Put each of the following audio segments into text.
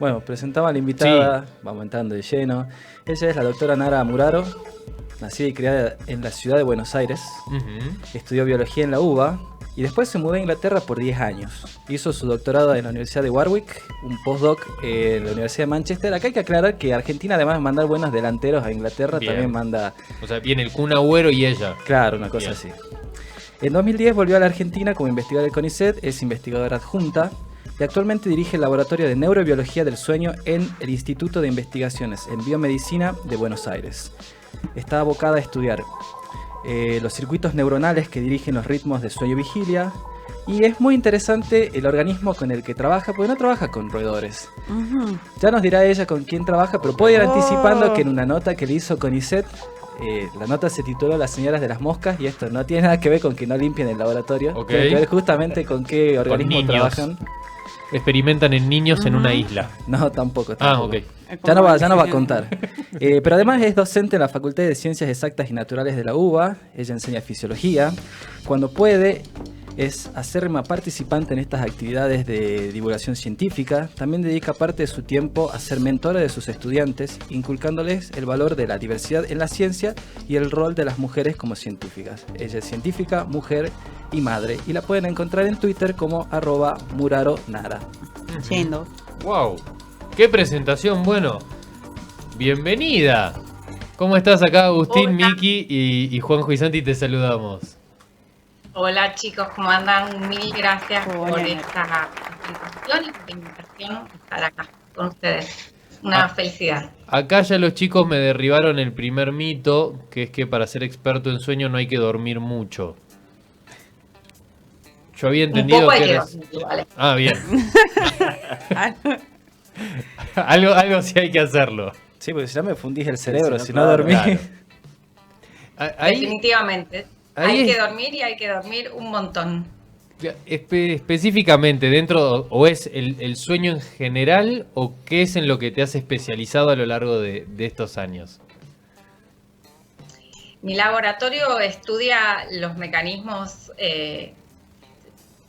Bueno, presentaba a la invitada, vamos entrando de lleno. Ella es la doctora Nara Muraro, nacida y criada en la ciudad de Buenos Aires. Estudió biología en la UBA y después se mudó a Inglaterra por 10 años. Hizo su doctorado en la Universidad de Warwick, un postdoc en la Universidad de Manchester. Acá hay que aclarar que Argentina, además de mandar buenos delanteros a Inglaterra, Bien. también manda... O sea, viene el Kun Agüero y ella. Claro, una cosa así. En 2010 volvió a la Argentina como investigadora del CONICET, es investigadora adjunta y actualmente dirige el Laboratorio de Neurobiología del Sueño en el Instituto de Investigaciones en Biomedicina de Buenos Aires. Está abocada a estudiar los circuitos neuronales que dirigen los ritmos de sueño-vigilia y es muy interesante el organismo con el que trabaja, porque no trabaja con roedores. Ya nos dirá ella con quién trabaja, pero puedo ir anticipando que en una nota que le hizo CONICET, la nota se tituló Las señoras de las moscas y esto no tiene nada que ver con que no limpien el laboratorio, tiene que ver justamente con qué organismo trabajan. Experimentan en niños en una isla. No, tampoco. Ok. Ya no va a contar. Pero además es docente en la Facultad de Ciencias Exactas y Naturales de la UBA. Ella enseña fisiología. Cuando puede, es acérrima participante en estas actividades de divulgación científica. También dedica parte de su tiempo a ser mentora de sus estudiantes, inculcándoles el valor de la diversidad en la ciencia y el rol de las mujeres como científicas. Ella es científica, mujer y madre. Y la pueden encontrar en Twitter como @muraronara. Yendo. ¡Wow! ¡Qué presentación! Bueno, bienvenida. ¿Cómo estás acá, Agustín, Hola. Miki y Juanjo y Santi? Te saludamos. Hola chicos, ¿cómo andan? Mil gracias Hola. por esta presentación y por la invitación a estar acá con ustedes. Una felicidad. Acá ya los chicos me derribaron el primer mito, que es que para ser experto en sueño no hay que dormir mucho. Yo había Un entendido poco hay que que eras... dormir, vale. Ah, bien. algo sí hay que hacerlo. Sí, porque si no me fundís el cerebro, Sí, si no, no claro, dormís. Claro. Ahí, Definitivamente. ahí Hay que es- dormir y hay que dormir un montón. específicamente dentro, o es el sueño en general, o qué es en lo que te has especializado a lo largo de estos años. Mi laboratorio estudia los mecanismos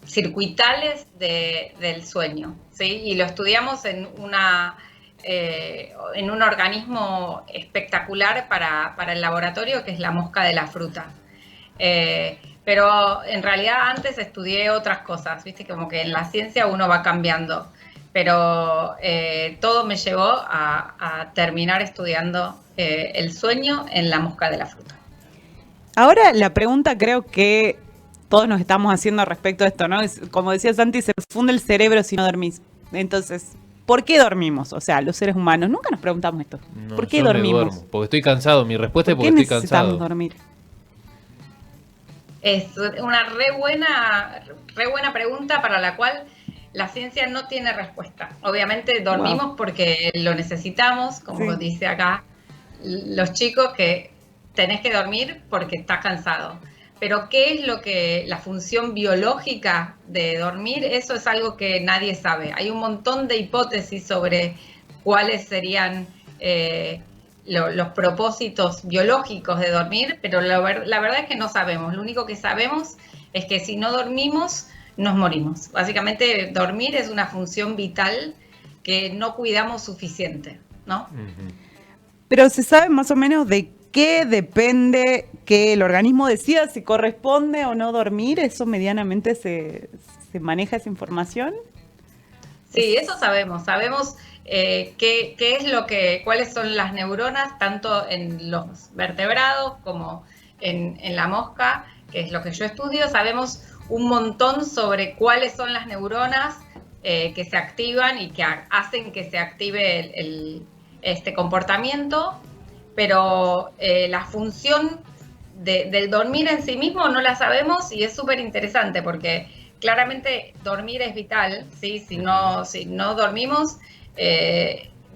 circuitales del sueño, ¿sí? Y lo estudiamos en un organismo espectacular para el laboratorio, que es la mosca de la fruta. Pero en realidad antes estudié otras cosas, ¿viste? Como que en la ciencia uno va cambiando. Pero todo me llevó a terminar estudiando el sueño en la mosca de la fruta. Ahora la pregunta creo que todos nos estamos haciendo respecto a esto, ¿no? Como decía Santi, se funde el cerebro si no dormís. Entonces, ¿por qué dormimos? O sea, los seres humanos, nunca nos preguntamos esto. No, ¿Por qué yo me dormimos? duermo, porque estoy cansado. Mi respuesta es ¿Por qué porque estoy necesitamos cansado. dormir? Es una re buena pregunta para la cual la ciencia no tiene respuesta. Obviamente dormimos porque lo necesitamos, como Sí. dice acá los chicos, que tenés que dormir porque estás cansado. Pero ¿qué es la función biológica de dormir? Eso es algo que nadie sabe. Hay un montón de hipótesis sobre cuáles serían los propósitos biológicos de dormir, pero la verdad es que no sabemos. Lo único que sabemos es que si no dormimos, nos morimos. Básicamente, dormir es una función vital que no cuidamos suficiente, ¿no? Ujú. Pero se sabe más o menos de qué depende que el organismo decida si corresponde o no dormir. ¿Eso medianamente se maneja esa información? Sí, eso sabemos. Sabemos cuáles son las neuronas, tanto en los vertebrados como en la mosca, que es lo que yo estudio. Sabemos un montón sobre cuáles son las neuronas que se activan y que hacen que se active este comportamiento, pero la función del dormir en sí mismo no la sabemos y es súper interesante porque claramente dormir es vital, ¿sí? Si no dormimos,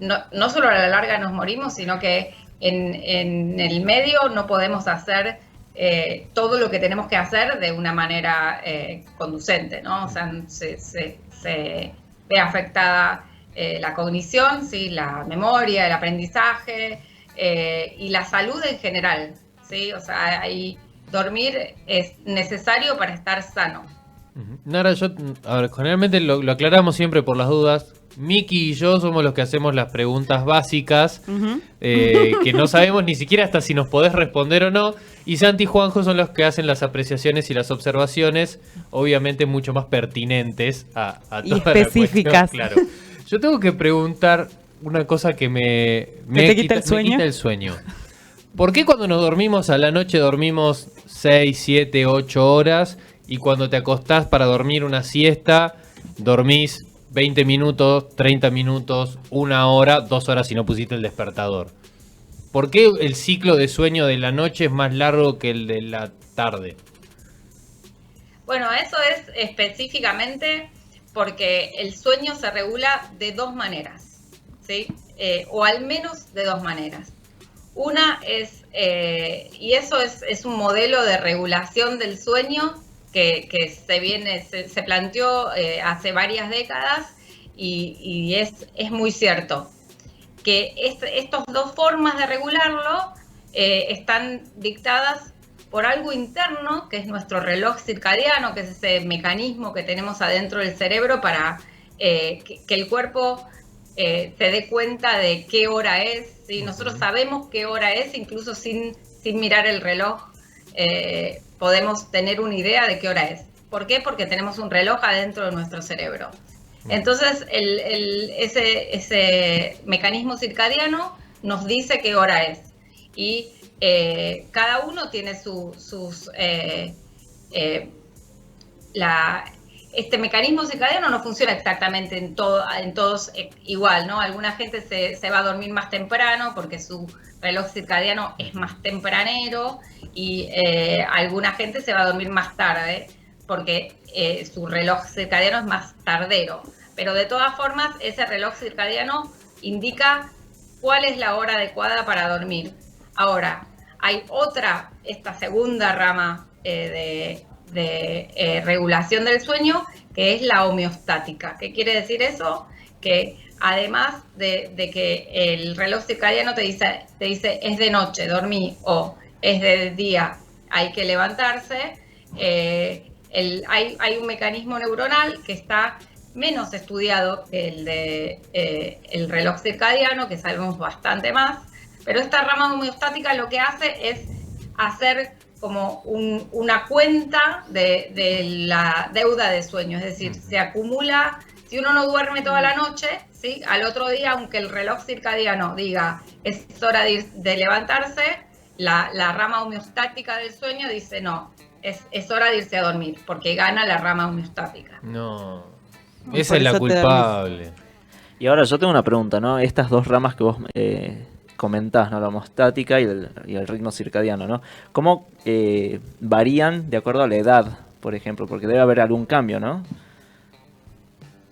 no solo a la larga nos morimos, sino que en el medio no podemos hacer todo lo que tenemos que hacer de una manera conducente, ¿no? O sea, se ve afectada la cognición, ¿sí? La memoria, el aprendizaje y la salud en general, ¿sí? O sea, dormir es necesario para estar sano. Nara, a ver, generalmente lo aclaramos siempre por las dudas. Miki y yo somos los que hacemos las preguntas básicas, Ujú. que no sabemos ni siquiera hasta si nos podés responder o no. Y Santi y Juanjo son los que hacen las apreciaciones y las observaciones, obviamente mucho más pertinentes a Y toda la específicas. cuestión, claro. Yo tengo que preguntar una cosa que me te quita el me sueño? quita el sueño. ¿Por qué cuando nos dormimos a la noche dormimos 6, 7, 8 horas y cuando te acostás para dormir una siesta dormís 20 minutos, 30 minutos, 1 hora, 2 horas si no pusiste el despertador? ¿Por qué el ciclo de sueño de la noche es más largo que el de la tarde? Bueno, eso es específicamente porque el sueño se regula de dos maneras, ¿sí? O al menos de dos maneras. Una es, y eso es un modelo de regulación del sueño que se planteó hace varias décadas y es muy cierto que estas dos formas de regularlo están dictadas por algo interno, que es nuestro reloj circadiano, que es ese mecanismo que tenemos adentro del cerebro para que el cuerpo se dé cuenta de qué hora es, ¿sí? Nosotros sabemos qué hora es, incluso sin mirar el reloj, podemos tener una idea de qué hora es. ¿Por qué? Porque tenemos un reloj adentro de nuestro cerebro. Entonces, ese mecanismo circadiano nos dice qué hora es. Y cada uno tiene este mecanismo circadiano no funciona exactamente en todos igual, ¿no? Alguna gente se va a dormir más temprano porque su reloj circadiano es más tempranero y alguna gente se va a dormir más tarde porque su reloj circadiano es más tardero. Pero de todas formas, ese reloj circadiano indica cuál es la hora adecuada para dormir. Ahora, hay esta segunda rama de regulación del sueño, que es la homeostática. ¿Qué quiere decir eso? Que además de que el reloj circadiano te dice es de noche, dormí, o es de día, hay que levantarse, hay un mecanismo neuronal que está menos estudiado que el de el reloj circadiano, que sabemos bastante más, pero esta rama homeostática lo que hace es hacer como una cuenta de la deuda de sueño, es decir, se acumula, si uno no duerme toda la noche, ¿sí? Al otro día, aunque el reloj circadiano diga es hora de levantarse, la rama homeostática del sueño dice no, es hora de irse a dormir, porque gana la rama homeostática. No, Por esa es la eso te culpable. Y ahora yo tengo una pregunta, ¿no? Estas dos ramas que vos comentás, ¿no? La homostática y el ritmo circadiano, ¿no? ¿Cómo varían de acuerdo a la edad, por ejemplo? Porque debe haber algún cambio, ¿no?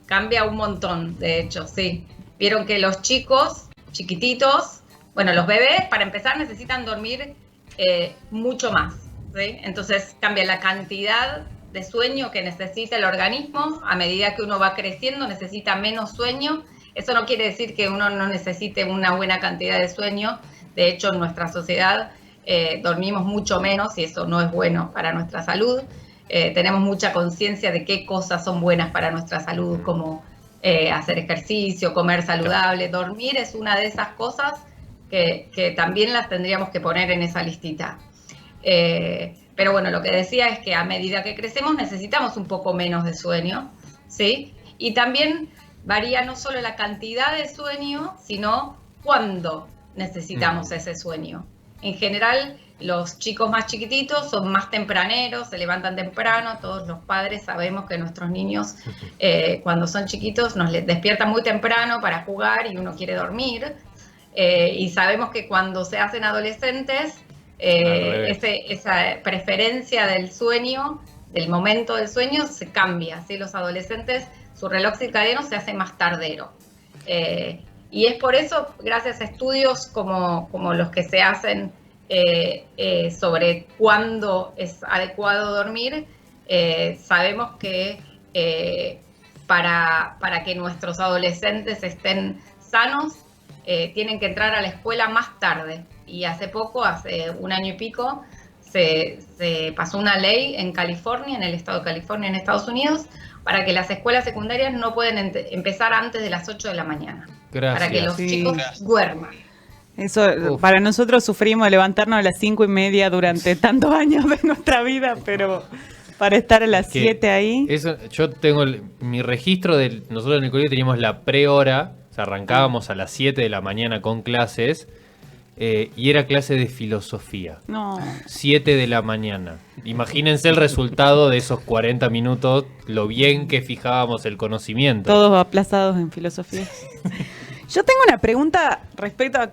Cambia un montón, de hecho, sí. Vieron que los chicos, chiquititos, bueno, los bebés, para empezar, necesitan dormir mucho más, ¿sí? Entonces cambia la cantidad de sueño que necesita el organismo. A medida que uno va creciendo, necesita menos sueño. Eso no quiere decir que uno no necesite una buena cantidad de sueño. De hecho, en nuestra sociedad dormimos mucho menos y eso no es bueno para nuestra salud. Tenemos mucha conciencia de qué cosas son buenas para nuestra salud, como hacer ejercicio, comer saludable. Dormir es una de esas cosas que también las tendríamos que poner en esa listita. Pero bueno, lo que decía es que a medida que crecemos necesitamos un poco menos de sueño, ¿sí? Y también varía no solo la cantidad de sueño, sino cuándo necesitamos ese sueño. En general, los chicos más chiquititos son más tempraneros, se levantan temprano. Todos los padres sabemos que nuestros niños, cuando son chiquitos, nos despiertan muy temprano para jugar y uno quiere dormir. Y sabemos que cuando se hacen adolescentes, esa preferencia del sueño, del momento del sueño, se cambia, ¿sí? Los adolescentes, su reloj circadiano se hace más tardero. Y es por eso, gracias a estudios como los que se hacen sobre cuándo es adecuado dormir, sabemos que para que nuestros adolescentes estén sanos, tienen que entrar a la escuela más tarde. Y hace 1 año y pico, se pasó una ley en California, en el estado de California, en Estados Unidos, para que las escuelas secundarias no pueden empezar antes de las 8 de la mañana. Gracias. Para que los Sí. chicos duerman. Eso, Uf. para nosotros sufrimos levantarnos a las 5:30 durante tantos años de nuestra vida, pero para estar a las Que 7 ahí. Eso, yo tengo mi registro de nosotros en el colegio teníamos la prehora, o sea, arrancábamos a las 7 de la mañana con clases y era clase de filosofía. No. 7 de la mañana. Imagínense el resultado de esos 40 minutos, lo bien que fijábamos el conocimiento. Todos aplazados en filosofía. Yo tengo una pregunta respecto a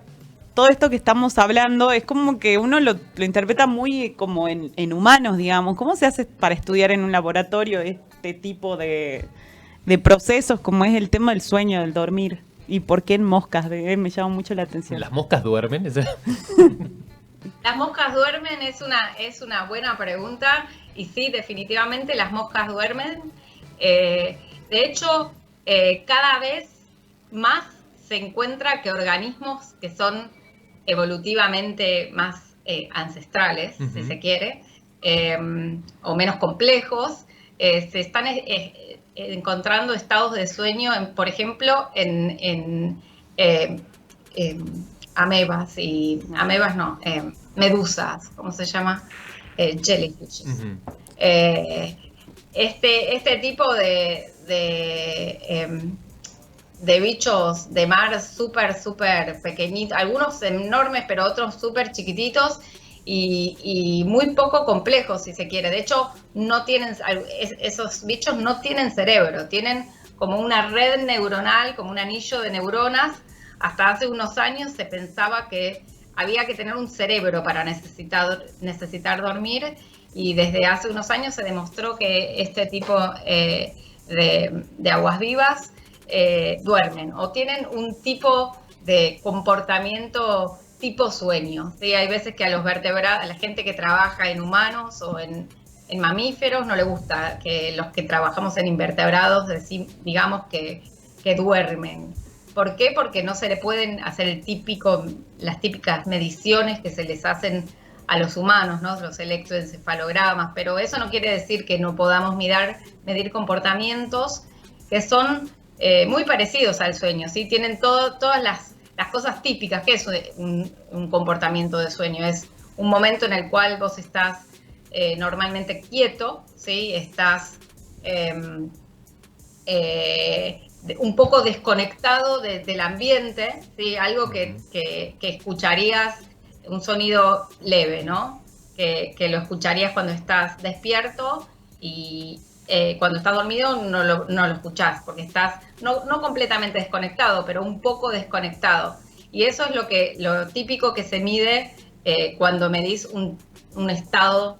todo esto que estamos hablando. Es como que uno lo interpreta muy como en humanos, digamos. ¿Cómo se hace para estudiar en un laboratorio este tipo de procesos, como es el tema del sueño, del dormir? ¿Y por qué en moscas? Me llama mucho la atención. ¿Las moscas duermen? ¿Las moscas duermen? Es una buena pregunta. Y sí, definitivamente las moscas duermen. De hecho, cada vez más se encuentra que organismos que son evolutivamente más ancestrales, si se quiere, o menos complejos, se están encontrando estados de sueño, por ejemplo, en amebas medusas, ¿cómo se llama? Jellyfishes. Este tipo de bichos de mar súper pequeñitos, algunos enormes, pero otros súper chiquititos y muy poco complejos, si se quiere. De hecho, esos bichos no tienen cerebro, tienen como una red neuronal, como un anillo de neuronas. Hasta hace unos años se pensaba que había que tener un cerebro para necesitar dormir, y desde hace unos años se demostró que este tipo de aguas vivas duermen o tienen un tipo de comportamiento tipo sueño. ¿Sí? Hay veces que a los vertebrados, a la gente que trabaja en humanos o en mamíferos, no le gusta que los que trabajamos en invertebrados digamos que duermen. ¿Por qué? Porque no se le pueden hacer las típicas mediciones que se les hacen a los humanos, ¿no? Los electroencefalogramas, pero eso no quiere decir que no podamos medir comportamientos que son muy parecidos al sueño, ¿sí? Tienen todas las cosas típicas. ¿Qué es un comportamiento de sueño? Es un momento en el cual vos estás normalmente quieto, ¿sí? Estás un poco desconectado del ambiente, ¿sí? Algo que escucharías, un sonido leve, ¿no? Que lo escucharías cuando estás despierto, y cuando estás dormido no lo escuchás, porque estás no completamente desconectado, pero un poco desconectado. Y eso es lo típico que se mide cuando medís un estado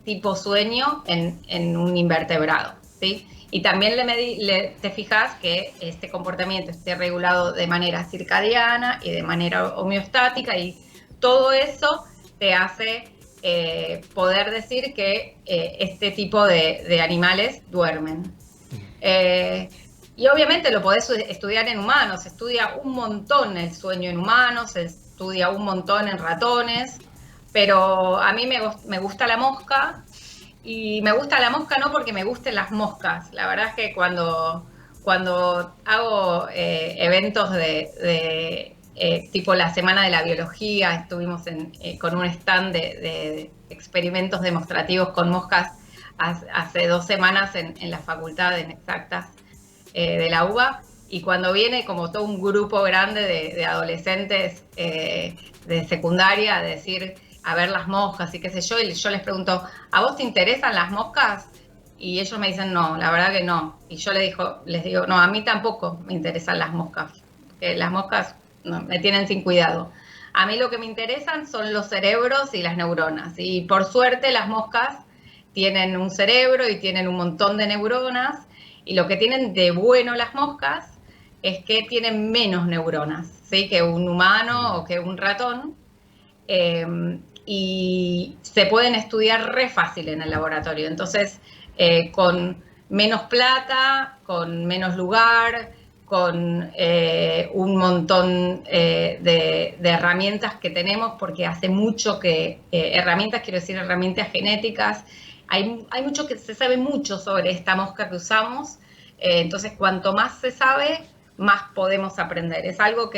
tipo sueño en un invertebrado, ¿sí? Y también te fijas que este comportamiento esté regulado de manera circadiana y de manera homeostática, y todo eso te hace poder decir que este tipo de animales duermen. Y obviamente lo podés estudiar en humanos. Se estudia un montón el sueño en humanos, se estudia un montón en ratones, pero a mí me gusta la mosca. Y me gusta la mosca no porque me gusten las moscas. La verdad es que cuando hago eventos de tipo la Semana de la Biología, estuvimos con un stand de experimentos demostrativos con moscas hace 2 semanas en la Facultad en Exactas de la UBA, y cuando viene como todo un grupo grande de adolescentes de secundaria a decir, a ver las moscas y qué sé yo, y yo les pregunto, ¿a vos te interesan las moscas? Y ellos me dicen, no, la verdad que no. Y yo les digo, no, a mí tampoco me interesan las moscas, porque las moscas no, me tienen sin cuidado. A mí lo que me interesan son los cerebros y las neuronas. Y por suerte las moscas tienen un cerebro y tienen un montón de neuronas, y lo que tienen de bueno las moscas es que tienen menos neuronas, ¿sí? Que un humano o que un ratón. Y se pueden estudiar re fácil en el laboratorio. Entonces, con menos plata, con menos lugar, con un montón de herramientas que tenemos, porque hace mucho que, herramientas genéticas, hay mucho que se sabe mucho sobre esta mosca que usamos, entonces cuanto más se sabe, más podemos aprender. Es algo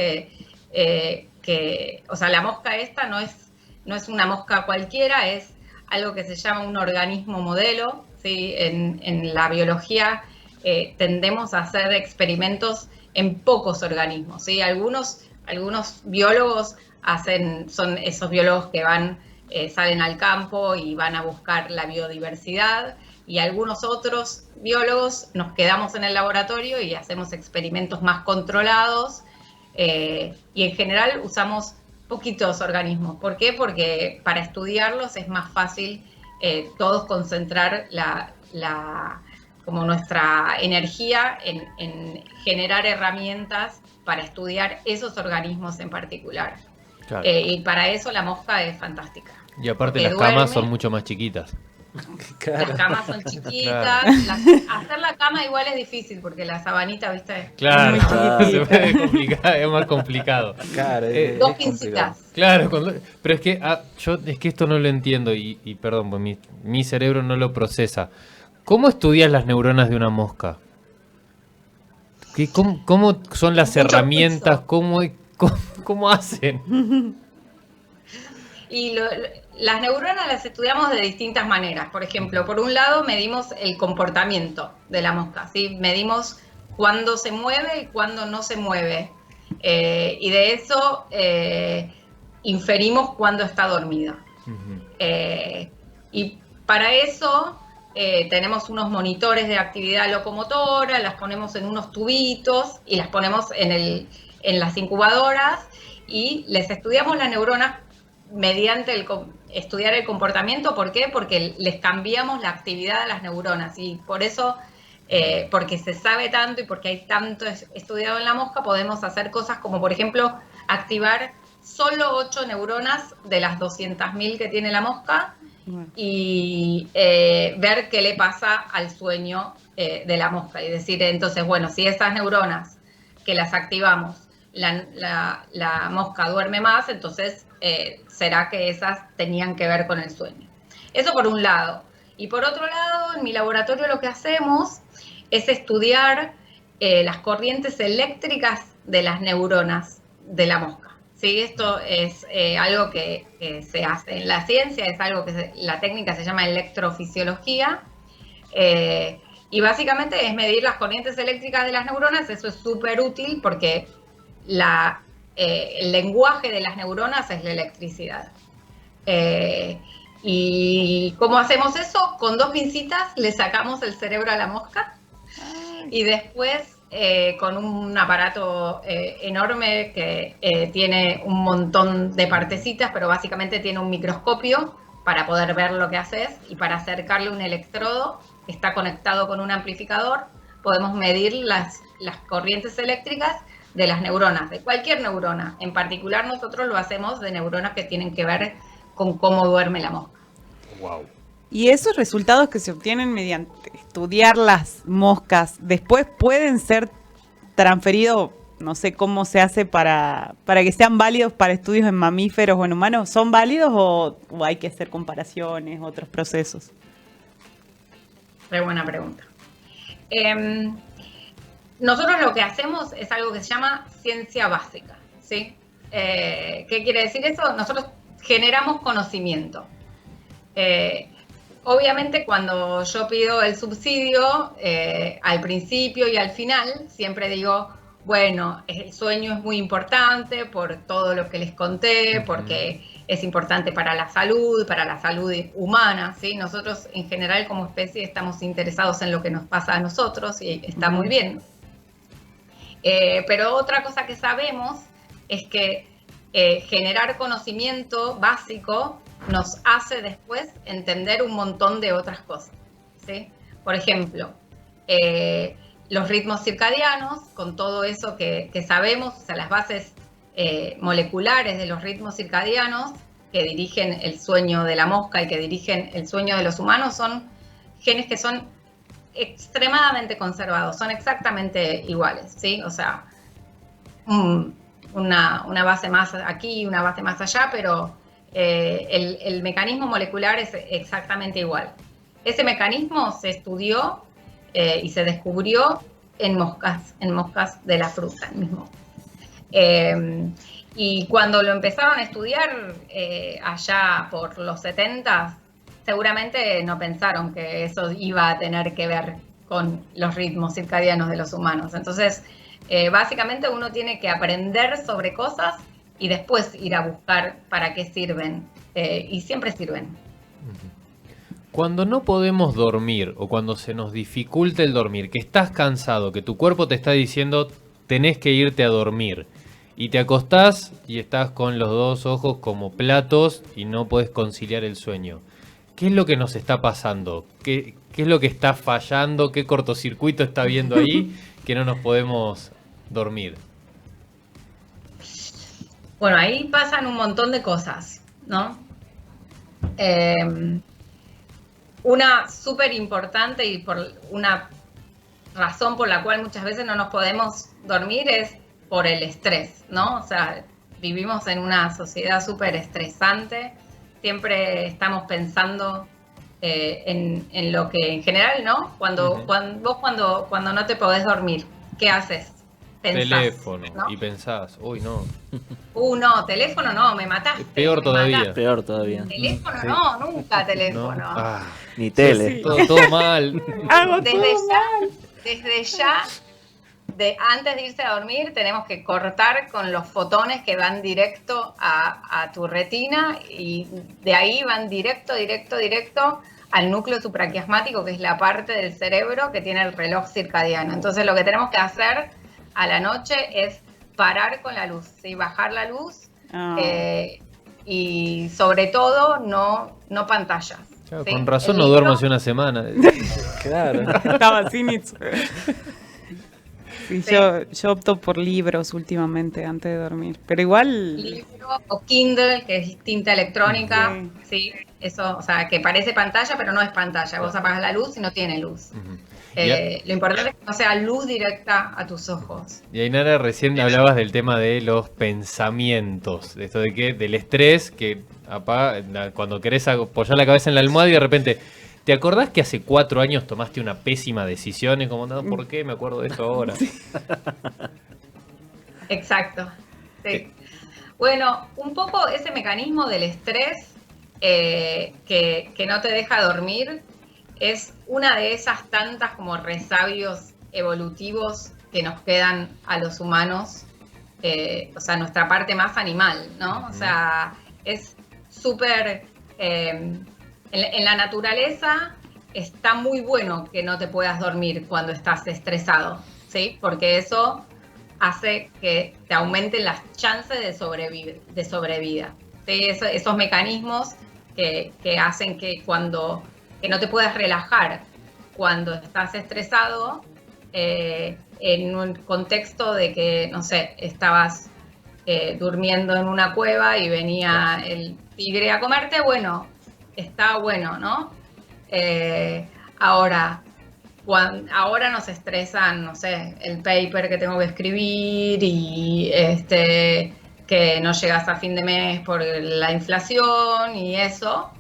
o sea, la mosca esta no es una mosca cualquiera, es algo que se llama un organismo modelo, ¿sí? En la biología tendemos a hacer experimentos en pocos organismos, ¿sí? Algunos biólogos son esos biólogos que salen al campo y van a buscar la biodiversidad, y algunos otros biólogos nos quedamos en el laboratorio y hacemos experimentos más controlados, y en general usamos poquitos organismos. ¿Por qué? Porque para estudiarlos es más fácil todos concentrar como nuestra energía en generar herramientas para estudiar esos organismos en particular. Claro. Y para eso la mosca es fantástica. Y aparte Porque las camas duerme. son mucho más chiquitas. Claro. Las camas son chiquitas. Claro. Hacer la cama igual es difícil porque la sabanita, ¿viste? Claro, muy chiquitita. se puede complicar, es más complicado. Claro, Eh, Dos es complicado. pincitas. Claro, pero es que yo es que esto no lo entiendo y perdón, pues mi cerebro no lo procesa. ¿Cómo estudias las neuronas de una mosca? ¿Cómo son las Mucho herramientas? pulso. ¿Cómo hacen? Y las neuronas las estudiamos de distintas maneras. Por ejemplo, por un lado medimos el comportamiento de la mosca, ¿sí? Medimos cuándo se mueve y cuándo no se mueve. Y de eso inferimos cuándo está dormida. Y para eso tenemos unos monitores de actividad locomotora, las ponemos en unos tubitos y las ponemos en las incubadoras y les estudiamos las neuronas mediante estudiar el comportamiento. ¿Por qué? Porque les cambiamos la actividad a las neuronas, y por eso, porque se sabe tanto y porque hay tanto estudiado en la mosca, podemos hacer cosas como, por ejemplo, activar solo 8 neuronas de las 200.000 que tiene la mosca y ver qué le pasa al sueño de la mosca. Y decir, entonces, bueno, si esas neuronas que las activamos, la mosca duerme más, entonces será que esas tenían que ver con el sueño. Eso por un lado. Y por otro lado, en mi laboratorio lo que hacemos es estudiar las corrientes eléctricas de las neuronas de la mosca. ¿Sí? Esto es algo que se hace en la ciencia, es algo que la técnica se llama electrofisiología, y básicamente es medir las corrientes eléctricas de las neuronas. Eso es súper útil porque el lenguaje de las neuronas es la electricidad. ¿Y cómo hacemos eso? Con 2 pincitas le sacamos el cerebro a la mosca y después con un aparato enorme que tiene un montón de partecitas, pero básicamente tiene un microscopio para poder ver lo que haces, y para acercarle un electrodo que está conectado con un amplificador, podemos medir las corrientes eléctricas de las neuronas, de cualquier neurona. En particular nosotros lo hacemos de neuronas que tienen que ver con cómo duerme la mosca. Wow. Y esos resultados que se obtienen mediante estudiar las moscas, después pueden ser transferidos, no sé cómo se hace para que sean válidos para estudios en mamíferos o en humanos. ¿Son válidos o hay que hacer comparaciones, otros procesos? Re buena pregunta. Nosotros lo que hacemos es algo que se llama ciencia básica, ¿sí? ¿Qué quiere decir eso? Nosotros generamos conocimiento. Obviamente cuando yo pido el subsidio, al principio y al final, siempre digo, bueno, el sueño es muy importante por todo lo que les conté, porque es importante para la salud humana, ¿sí? Nosotros en general como especie estamos interesados en lo que nos pasa a nosotros y está muy bien. Pero otra cosa que sabemos es que generar conocimiento básico nos hace después entender un montón de otras cosas, ¿sí? Por ejemplo, los ritmos circadianos, con todo eso que sabemos, o sea, las bases moleculares de los ritmos circadianos que dirigen el sueño de la mosca y que dirigen el sueño de los humanos, son genes que son extremadamente conservados, son exactamente iguales, ¿sí? O sea, una base más aquí, una base más allá, pero el mecanismo molecular es exactamente igual. Ese mecanismo se estudió y se descubrió en moscas de la fruta mismo. Y cuando lo empezaron a estudiar allá por los 70, seguramente no pensaron que eso iba a tener que ver con los ritmos circadianos de los humanos. Entonces, básicamente uno tiene que aprender sobre cosas y después ir a buscar para qué sirven. Y siempre sirven. Cuando no podemos dormir o cuando se nos dificulta el dormir, que estás cansado, que tu cuerpo te está diciendo tenés que irte a dormir y te acostás y estás con los dos ojos como platos y no podés conciliar el sueño. ¿Qué es lo que nos está pasando? ¿Qué es lo que está fallando? ¿Qué cortocircuito está viendo ahí que no nos podemos dormir? Bueno, ahí pasan un montón de cosas, ¿no? Una súper importante y por una razón por la cual muchas veces no nos podemos dormir es por el estrés, ¿no? O sea, vivimos en una sociedad súper estresante, siempre estamos pensando en lo que en general, ¿no? Cuando no te podés dormir, ¿qué haces? Pensás, teléfono, ¿no? Y pensás, uy no. No, teléfono no, me mataste. Peor me todavía. mataste. Peor todavía. Teléfono Sí. no, nunca teléfono. No. Ah, Ni tele. todo mal. Hago Desde ya, antes de irse a dormir, tenemos que cortar con los fotones que van directo a tu retina y de ahí van directo al núcleo supraquiasmático, que es la parte del cerebro que tiene el reloj circadiano. Entonces lo que tenemos que hacer a la noche es parar con la luz, ¿sí? Bajar la luz y sobre todo no pantallas. Claro, ¿sí? con razón El no libro- duermo hace una semana. Claro. Estaba sin eso. Sí, Sí. yo opto por libros últimamente antes de dormir. Pero igual. Libro o Kindle, que es tinta electrónica, sí, eso, o sea, que parece pantalla, pero no es pantalla. Vos apagas la luz y no tiene luz. Ujú. Lo importante es que no sea luz directa a tus ojos. Y Ainara, recién hablabas del tema de los pensamientos, de esto de que del estrés, que cuando querés apoyar la cabeza en la almohada y de repente, ¿te acordás que hace 4 años tomaste una pésima decisión? Y como, no, ¿por qué me acuerdo de esto ahora? Exacto. Sí. Bueno, un poco ese mecanismo del estrés que no te deja dormir es una de esas tantas como resabios evolutivos que nos quedan a los humanos, o sea, nuestra parte más animal, ¿no? O sea, es súper... en la naturaleza está muy bueno que no te puedas dormir cuando estás estresado, ¿sí? Porque eso hace que te aumenten las chances de sobrevida. ¿Sí? Esos mecanismos que hacen que no te puedas relajar cuando estás estresado, en un contexto de que, no sé, estabas durmiendo en una cueva y venía el tigre a comerte, bueno, está bueno, ¿no? Ahora nos estresan, no sé, el paper que tengo que escribir y que no llegas a fin de mes por la inflación y eso,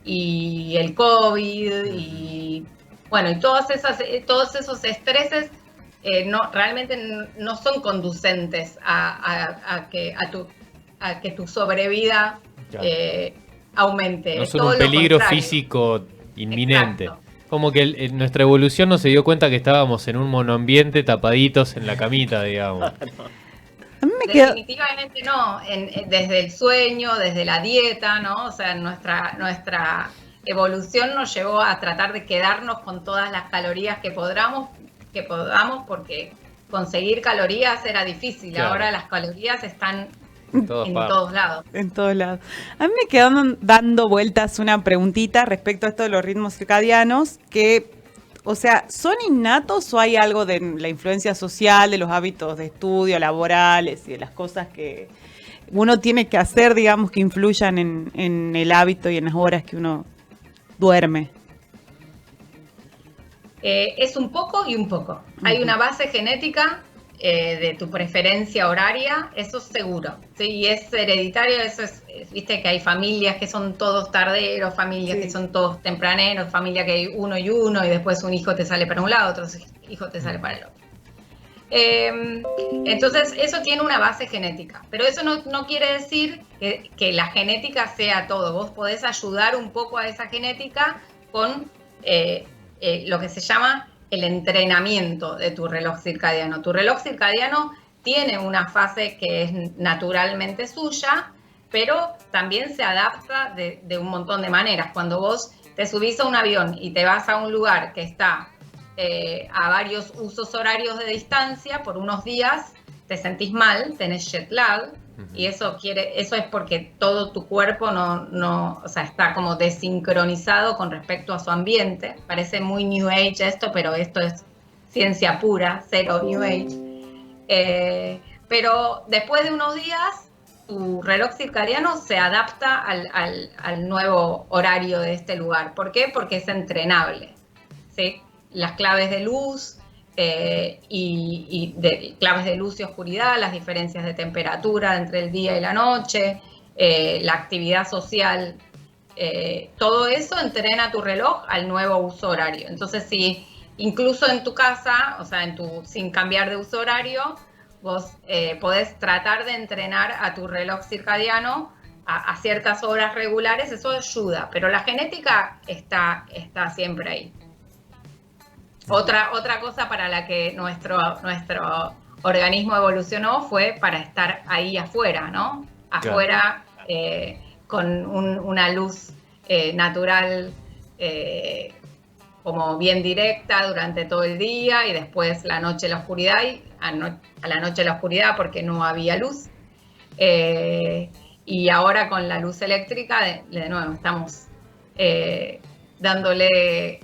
y el COVID y bueno, y todos esos estreses realmente no son conducentes a que tu sobrevida Claro. aumente. No son Todo un lo peligro contrario. físico inminente. Exacto. Como que nuestra evolución no se dio cuenta que estábamos en un monoambiente tapaditos en la camita, digamos. A mí me queda. Definitivamente no, desde el sueño, desde la dieta, ¿no? O sea, nuestra evolución nos llevó a tratar de quedarnos con todas las calorías que podamos, porque conseguir calorías era difícil. Claro. Ahora las calorías están En todas en partes. todos lados. En todos lados. A mí me quedó dando vueltas una preguntita respecto a esto de los ritmos circadianos, que, o sea, ¿son innatos o hay algo de la influencia social, de los hábitos de estudio, laborales y de las cosas que uno tiene que hacer, digamos, que influyan en el hábito y en las horas que uno duerme? Es un poco y un poco. Hay una base genética de tu preferencia horaria, eso es seguro. ¿Sí? Y es hereditario, eso viste que hay familias que son todos tarderos, familias que son todos tempraneros, familias que hay uno y después un hijo te sale para un lado, otro hijo te sale para el otro. Entonces eso tiene una base genética, pero eso no quiere decir que la genética sea todo. Vos podés ayudar un poco a esa genética con lo que se llama el entrenamiento de tu reloj circadiano. Tu reloj circadiano tiene una fase que es naturalmente suya, pero también se adapta de un montón de maneras. Cuando vos te subís a un avión y te vas a un lugar que está a varios usos horarios de distancia por unos días, te sentís mal, tenés jet lag, y eso es porque todo tu cuerpo o sea, está como desincronizado con respecto a su ambiente. Parece muy New Age esto, pero esto es ciencia pura, cero New Age. Pero después de unos días, tu reloj circadiano se adapta al nuevo horario de este lugar. ¿Por qué? Porque es entrenable, ¿sí? Las claves de luz, claves de luz y oscuridad, las diferencias de temperatura entre el día y la noche, la actividad social, todo eso entrena tu reloj al nuevo uso horario. Entonces, si incluso en tu casa, o sea, sin cambiar de uso horario, vos podés tratar de entrenar a tu reloj circadiano a ciertas horas regulares, eso ayuda, pero la genética está siempre ahí. Otra cosa para la que nuestro organismo evolucionó fue para estar ahí afuera, ¿no? Afuera, con una luz natural como bien directa durante todo el día, y después la noche la oscuridad, y a la noche la oscuridad porque no había luz. Y ahora con la luz eléctrica, de nuevo, estamos dándole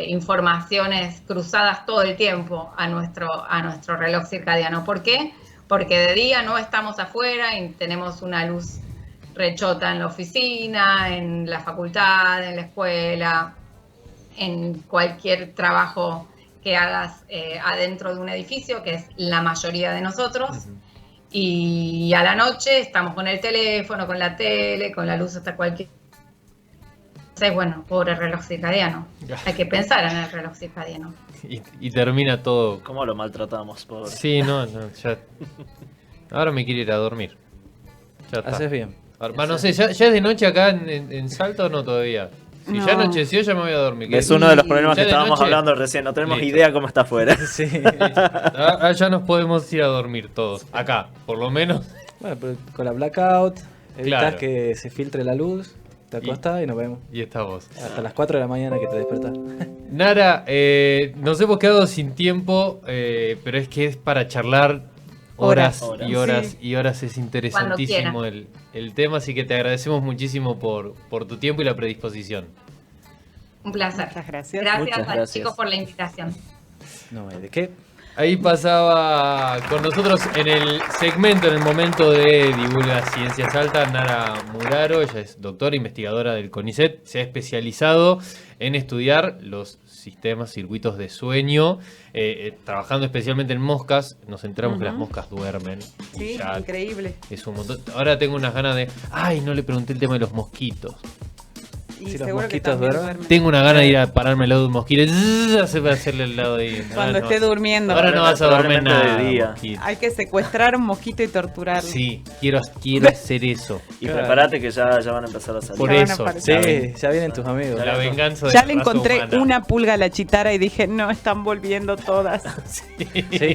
informaciones cruzadas todo el tiempo a nuestro reloj circadiano. ¿Por qué? Porque de día no estamos afuera y tenemos una luz rechota en la oficina, en la facultad, en la escuela, en cualquier trabajo que hagas adentro de un edificio, que es la mayoría de nosotros. Y a la noche estamos con el teléfono, con la tele, con la luz hasta cualquier... Entonces, bueno, pobre reloj circadiano. Hay que pensar en el reloj circadiano. Y termina todo. ¿Cómo lo maltratamos, pobre? Sí, no, ya. Ahora me quiero ir a dormir. Ya está. Haces bien. Ahora, no sé, ¿ya es de noche acá en Salta o no todavía? Si No. ya anocheció, ya me voy a dormir. Es uno de los problemas ¿Ya que de estábamos noche? hablando recién. No tenemos Listo. idea cómo está afuera. Sí. Ya nos podemos ir a dormir todos. Acá, por lo menos. Bueno, pero con la blackout, evitas Claro. que se filtre la luz, te acostás y nos vemos. Y estamos. Hasta las 4 de la mañana que te despertás. Nara, nos hemos quedado sin tiempo, pero es que es para charlar horas Horas. y horas Sí. y horas. Es interesantísimo Cuando el tema, así que te agradecemos muchísimo por tu tiempo y la predisposición. Un placer. Muchas gracias. Gracias Muchas a gracias. chicos por la invitación. No, ¿de qué? Ahí pasaba con nosotros en el segmento, en el momento de Divulga Ciencia Salta, Nara Muraro. Ella es doctora investigadora del CONICET. Se ha especializado en estudiar los sistemas, circuitos de sueño, trabajando especialmente en moscas. Nos enteramos que las moscas duermen. y Sí, ya increíble. es un montón. Ahora tengo unas ganas de... Ay, no le pregunté el tema de los mosquitos. Y Si los seguro que mosquitos también duermen. Tengo una gana de ir a pararme al lado de un mosquito. Hacerle al lado de... Cuando esté durmiendo. Ahora no vas a dormir Probablemente nada. de día. mosquito. Hay que secuestrar un mosquito y torturarlo. Sí, quiero hacer eso. Y Claro. prepárate que ya van a empezar a salir. Por Ya van a eso. aparecer. Sí, ya vienen tus amigos. La venganza de Ya la le raza encontré humana. una pulga a la chitara y dije, no, están volviendo todas. Sí,